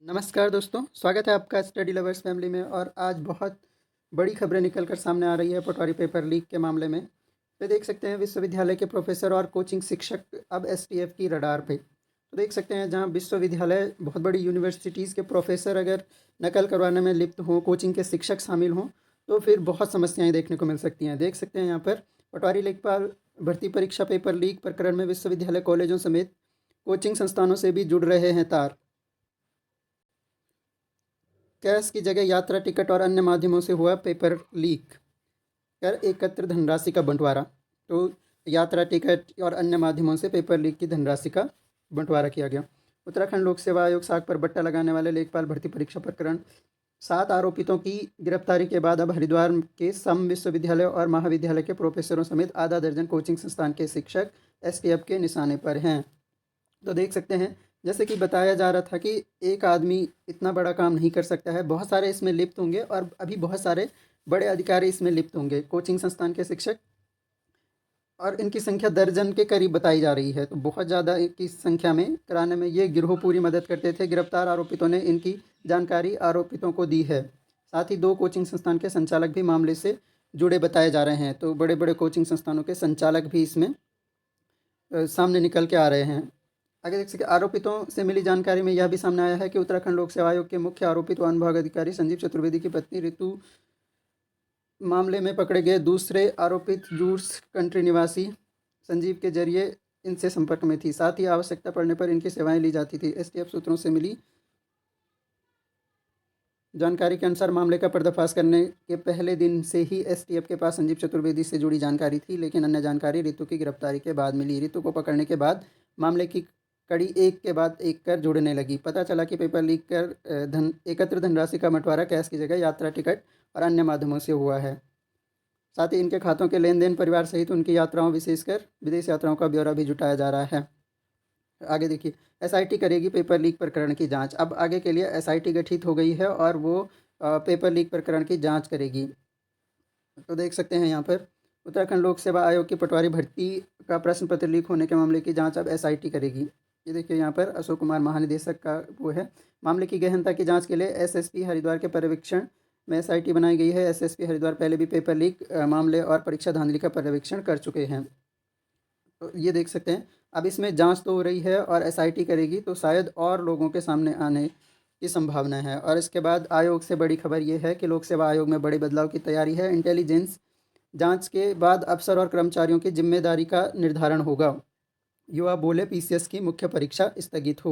नमस्कार दोस्तों, स्वागत है आपका स्टडी लवर्स फैमिली में। और आज बहुत बड़ी खबरें निकल कर सामने आ रही है पटवारी पेपर लीक के मामले में। तो देख सकते हैं विश्वविद्यालय के प्रोफेसर और कोचिंग शिक्षक अब एसटीएफ की रडार पे। तो देख सकते हैं जहां विश्वविद्यालय, बहुत बड़ी यूनिवर्सिटीज़ के प्रोफेसर अगर नकल करवाने में लिप्त हों, कोचिंग के शिक्षक शामिल हों, तो फिर बहुत समस्याएँ देखने को मिल सकती हैं। देख सकते हैं यहाँ पर पटवारी लेखपाल भर्ती परीक्षा पेपर लीक प्रकरण में विश्वविद्यालय, कॉलेजों समेत कोचिंग संस्थानों से भी जुड़ रहे हैं तार। कैश की जगह यात्रा टिकट और अन्य माध्यमों से हुआ पेपर लीक। कर एकत्र धनराशि का बंटवारा। तो यात्रा टिकट और अन्य माध्यमों से पेपर लीक की धनराशि का बंटवारा किया गया। उत्तराखंड लोक सेवा आयोग साख पर बट्टा लगाने वाले लेखपाल भर्ती परीक्षा प्रकरण 7 आरोपितों की गिरफ्तारी के बाद अब हरिद्वार के सम विश्वविद्यालय और महाविद्यालय के प्रोफेसरों समेत आधा दर्जन कोचिंग संस्थान के शिक्षक एसटीएफ के निशाने पर हैं। तो देख सकते हैं जैसे कि बताया जा रहा था कि एक आदमी इतना बड़ा काम नहीं कर सकता है, बहुत सारे इसमें लिप्त होंगे और अभी बहुत सारे बड़े अधिकारी इसमें लिप्त होंगे, कोचिंग संस्थान के शिक्षक, और इनकी संख्या दर्जन के करीब बताई जा रही है। तो बहुत ज़्यादा की संख्या में कराने में ये गिरोह पूरी मदद करते थे। गिरफ्तार आरोपितों ने इनकी जानकारी आरोपितों को दी है। साथ ही 2 कोचिंग संस्थान के संचालक भी मामले से जुड़े बताए जा रहे हैं। तो बड़े बड़े कोचिंग संस्थानों के संचालक भी इसमें सामने निकल के आ रहे हैं। आगे देख सकते आरोपितों से मिली जानकारी में यह भी सामने आया है कि उत्तराखंड लोक सेवा आयोग के मुख्य आरोपित वन विभाग अधिकारी संजीव चतुर्वेदी की पत्नी ऋतु मामले में पकड़े गए दूसरे आरोपित जूर्स कंट्री निवासी संजीव के जरिए इनसे संपर्क में थी। साथ ही आवश्यकता पड़ने पर इनकी सेवाएं ली जाती थी। एसटीएफ सूत्रों से मिली जानकारी के अनुसार मामले का पर्दाफाश करने के पहले दिन से ही एसटीएफ के पास संजीव चतुर्वेदी से जुड़ी जानकारी थी, लेकिन अन्य जानकारी ऋतु की गिरफ्तारी के बाद मिली। ऋतु को पकड़ने के बाद मामले की कड़ी एक के बाद एक कर जुड़ने लगी। पता चला कि पेपर लीक कर एकत्र धनराशि का बंटवारा कैश की जगह यात्रा टिकट और अन्य माध्यमों से हुआ है। साथ ही इनके खातों के लेन देन, परिवार सहित उनकी यात्राओं, विशेषकर विदेश यात्राओं का ब्यौरा भी जुटाया जा रहा है। आगे देखिए, एसआईटी करेगी पेपर लीक प्रकरण की जांच। अब आगे के लिए एसआईटी गठित हो गई है और वो पेपर लीक प्रकरण की जांच करेगी। तो देख सकते हैं यहाँ पर उत्तराखंड लोक सेवा आयोग की पटवारी भर्ती का प्रश्न पत्र लीक होने के मामले की जांच अब एसआईटी करेगी। ये देखिए यहाँ पर अशोक कुमार महानिदेशक का वो है। मामले की गहनता की जाँच के लिए एसएसपी हरिद्वार के पर्यवेक्षण में एसआईटी बनाई गई है। एसएसपी हरिद्वार पहले भी पेपर लीक मामले और परीक्षा धांधली का पर्यवेक्षण कर चुके हैं। तो ये देख सकते हैं अब इसमें जांच तो हो रही है और एसआईटी करेगी, तो शायद और लोगों के सामने आने की संभावना है। और इसके बाद आयोग से बड़ी खबर ये है कि लोक सेवा आयोग में बड़े बदलाव की तैयारी है। इंटेलिजेंस जांच के बाद अफसर और कर्मचारियों की जिम्मेदारी का निर्धारण होगा। युवा बोले पीसीएस की मुख्य परीक्षा स्थगित हो।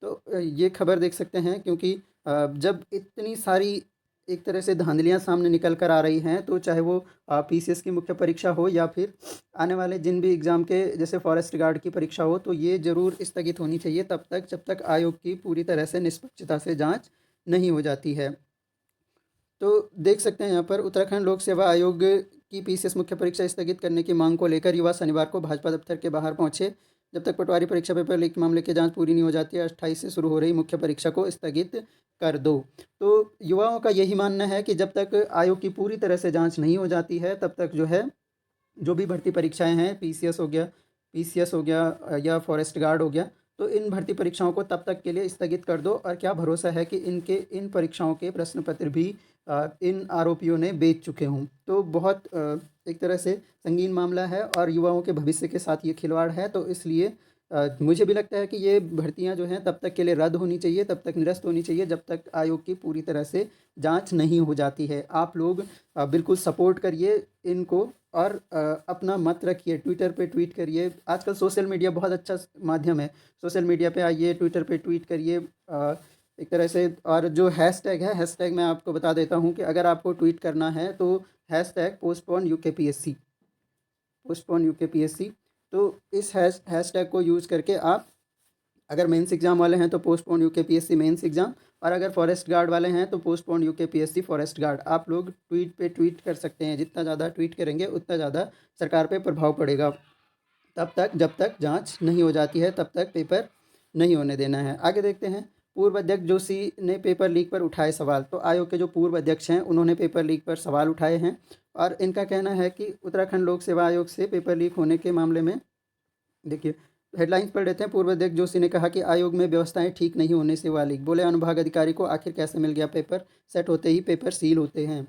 तो ये खबर देख सकते हैं क्योंकि जब इतनी सारी एक तरह से धांधलियाँ सामने निकल कर आ रही हैं, तो चाहे वो पीसीएस की मुख्य परीक्षा हो या फिर आने वाले जिन भी एग्ज़ाम के जैसे फॉरेस्ट गार्ड की परीक्षा हो, तो ये ज़रूर स्थगित होनी चाहिए तब तक जब तक आयोग की पूरी तरह से निष्पक्षता से जांच नहीं हो जाती है। तो देख सकते हैं यहाँ पर उत्तराखंड लोक सेवा आयोग की पीसीएस मुख्य परीक्षा स्थगित करने की मांग को लेकर युवा शनिवार को भाजपा दफ्तर के बाहर पहुंचे। जब तक पटवारी परीक्षा पेपर लीक मामले की जांच पूरी नहीं हो जाती है, 28 से शुरू हो रही मुख्य परीक्षा को स्थगित कर दो। तो युवाओं का यही मानना है कि जब तक आयोग की पूरी तरह से जांच नहीं हो जाती है, तब तक जो है जो भी भर्ती परीक्षाएं हैं, पीसीएस हो गया या फॉरेस्ट गार्ड हो गया, तो इन भर्ती परीक्षाओं को तब तक के लिए स्थगित कर दो। और क्या भरोसा है कि इन परीक्षाओं के प्रश्न पत्र भी इन आरोपियों ने बेच चुके हों। तो बहुत एक तरह से संगीन मामला है और युवाओं के भविष्य के साथ ये खिलवाड़ है। तो इसलिए मुझे भी लगता है कि ये भर्तियां जो हैं तब तक के लिए रद्द होनी चाहिए, तब तक निरस्त होनी चाहिए जब तक आयोग की पूरी तरह से जांच नहीं हो जाती है। आप लोग बिल्कुल सपोर्ट करिए इनको और अपना मत रखिए, ट्विटर पे ट्वीट करिए। आजकल सोशल मीडिया बहुत अच्छा माध्यम है। सोशल मीडिया पे आइए, ट्विटर पे ट्वीट करिए एक तरह से। और जो हैशटैग है, हैशटैग मैं आपको बता देता हूँ कि अगर आपको ट्वीट करना है तो hashtag postpone UKPSC, postpone UKPSC. तो इस हैशटैग को यूज़ करके आप, अगर मेंस एग्ज़ाम वाले हैं तो पोस्टपोन यूकेपीएससी मेंस एग्ज़ाम, और अगर फॉरेस्ट गार्ड वाले हैं तो पोस्टपोन यूकेपीएससी फॉरेस्ट गार्ड। आप लोग ट्वीट पे ट्वीट कर सकते हैं। जितना ज़्यादा ट्वीट करेंगे उतना ज़्यादा सरकार पे प्रभाव पड़ेगा। तब तक जब तक जांच नहीं हो जाती है तब तक पेपर नहीं होने देना है। आगे देखते हैं, पूर्व अध्यक्ष जोशी ने पेपर लीक पर उठाए सवाल। तो आयोग के जो पूर्व अध्यक्ष हैं उन्होंने पेपर लीक पर सवाल उठाए हैं और इनका कहना है कि उत्तराखंड लोक सेवा आयोग से पेपर लीक होने के मामले में देखिए हेडलाइंस पढ़ लेते हैं। पूर्व अध्यक्ष जोशी ने कहा कि आयोग में व्यवस्थाएं ठीक नहीं होने से हुआ लीक। बोले अनुभाग अधिकारी को आखिर कैसे मिल गया पेपर, सेट होते ही पेपर सील होते हैं।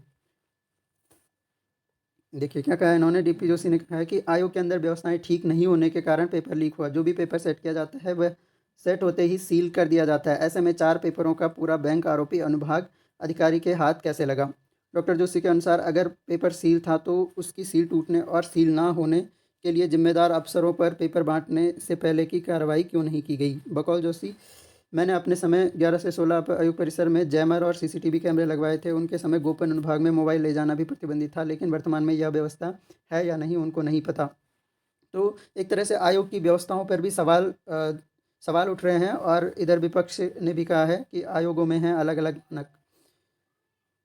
देखिए क्या कहा है इन्होंने, डीपी जोशी ने कहा है कि आयोग के अंदर व्यवस्थाएं ठीक नहीं होने के कारण पेपर लीक हुआ। जो भी पेपर सेट किया जाता है वह सेट होते ही सील कर दिया जाता है। ऐसे में 4 पेपरों का पूरा बैंक आरोपी अनुभाग अधिकारी के हाथ कैसे लगा। डॉक्टर जोशी के अनुसार अगर पेपर सील था तो उसकी सील टूटने और सील ना होने के लिए जिम्मेदार अफसरों पर पेपर बांटने से पहले की कार्रवाई क्यों नहीं की गई। बकौल जोशी, मैंने अपने समय 11 से 16 आयोग परिसर में जैमर और सीसीटीवी कैमरे लगवाए थे। उनके समय गोपन अनुभाग में मोबाइल ले जाना भी प्रतिबंधित था, लेकिन वर्तमान में यह व्यवस्था है या नहीं उनको नहीं पता। तो एक तरह से आयोग की व्यवस्थाओं पर भी सवाल उठ रहे हैं और इधर विपक्ष ने भी कहा है कि आयोगों में हैं अलग अलग नक।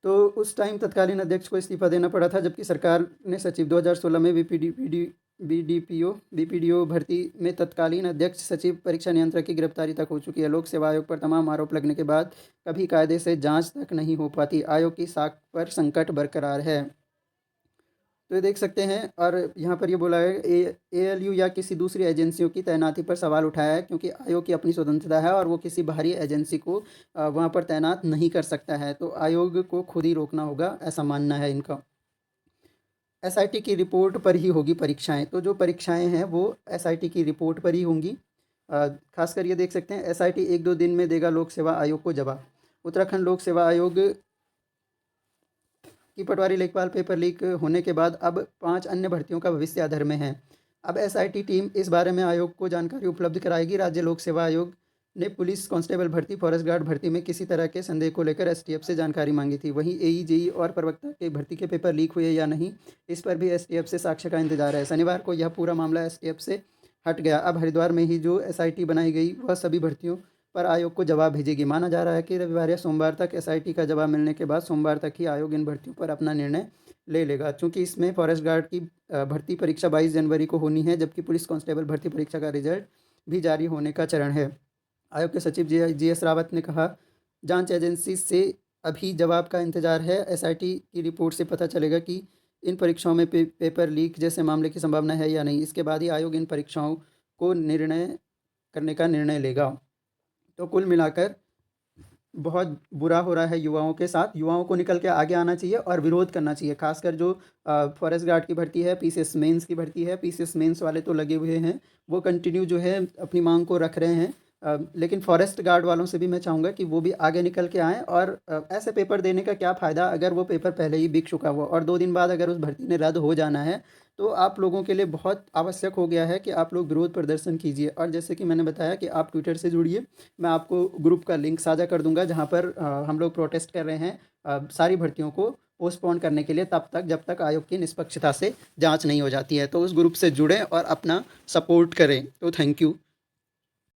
तो उस टाइम तत्कालीन अध्यक्ष को इस्तीफा देना पड़ा था, जबकि सरकार ने सचिव 2016 में बीपीडीओ भर्ती में तत्कालीन अध्यक्ष सचिव परीक्षा नियंत्रक की गिरफ्तारी तक हो चुकी है। लोक सेवा आयोग पर तमाम आरोप लगने के बाद कभी कायदे से जांच तक नहीं हो पाती। आयोग की साख पर संकट बरकरार है। तो ये देख सकते हैं। और यहाँ पर ये बोला है एएलयू या किसी दूसरी एजेंसियों की तैनाती पर सवाल उठाया है, क्योंकि आयोग की अपनी स्वतंत्रता है और वो किसी बाहरी एजेंसी को वहाँ पर तैनात नहीं कर सकता है। तो आयोग को खुद ही रोकना होगा, ऐसा मानना है इनका। एसआईटी की रिपोर्ट पर ही होगी परीक्षाएं। तो जो परीक्षाएं हैं वो एसआईटी की रिपोर्ट पर ही होंगी। खासकर ये देख सकते हैं एसआईटी 1-2 दिन में देगा लोक सेवा आयोग को जवाब। उत्तराखंड लोक सेवा आयोग की पटवारी लेखपाल पेपर लीक होने के बाद अब 5 अन्य भर्तियों का भविष्य अधर में है। अब एसआईटी टीम इस बारे में आयोग को जानकारी उपलब्ध कराएगी। राज्य लोक सेवा आयोग ने पुलिस कांस्टेबल भर्ती, फॉरेस्ट गार्ड भर्ती में किसी तरह के संदेह को लेकर एसटीएफ से जानकारी मांगी थी। वहीं एई, जेई और प्रवक्ता के भर्ती के पेपर लीक हुए या नहीं, इस पर भी एसटीएफ से साक्ष्य का इंतजार है। शनिवार को यह पूरा मामला एसटीएफ से हट गया। अब हरिद्वार में ही जो एसआईटी बनाई गई वह सभी भर्तियों पर आयोग को जवाब भेजेगी। माना जा रहा है कि रविवार या सोमवार तक एसआईटी का जवाब मिलने के बाद सोमवार तक ही आयोग इन भर्तियों पर अपना निर्णय ले लेगा। चूँकि इसमें फॉरेस्ट गार्ड की भर्ती परीक्षा 22 जनवरी को होनी है, जबकि पुलिस कांस्टेबल भर्ती परीक्षा का रिजल्ट भी जारी होने का चरण है। आयोग के सचिव जीएस रावत ने कहा, जांच एजेंसी से अभी जवाब का इंतजार है। एसआईटी की रिपोर्ट से पता चलेगा कि इन परीक्षाओं में पेपर लीक जैसे मामले की संभावना है या नहीं। इसके बाद ही आयोग इन परीक्षाओं को निर्णय करने का निर्णय लेगा। तो कुल मिलाकर बहुत बुरा हो रहा है युवाओं के साथ। युवाओं को निकल के आगे आना चाहिए और विरोध करना चाहिए। खासकर जो फॉरेस्ट गार्ड की भर्ती है, पीसीएस मेंस की भर्ती है, पीसीएस मेंस वाले तो लगे हुए हैं, वो कंटिन्यू जो है अपनी मांग को रख रहे हैं। लेकिन फॉरेस्ट गार्ड वालों से भी मैं चाहूँगा कि वो भी आगे निकल के आएँ। और ऐसे पेपर देने का क्या फ़ायदा अगर वो पेपर पहले ही बिक चुका हुआ और 2 दिन बाद अगर उस भर्ती ने रद्द हो जाना है। तो आप लोगों के लिए बहुत आवश्यक हो गया है कि आप लोग विरोध प्रदर्शन कीजिए। और जैसे कि मैंने बताया कि आप ट्विटर से जुड़िए, मैं आपको ग्रुप का लिंक साझा कर दूंगा जहां पर हम लोग प्रोटेस्ट कर रहे हैं सारी भर्तियों को पोस्टपोन करने के लिए, तब तक जब तक आयोग की निष्पक्षता से जांच नहीं हो जाती है। तो उस ग्रुप से जुड़ें और अपना सपोर्ट करें। तो थैंक यू।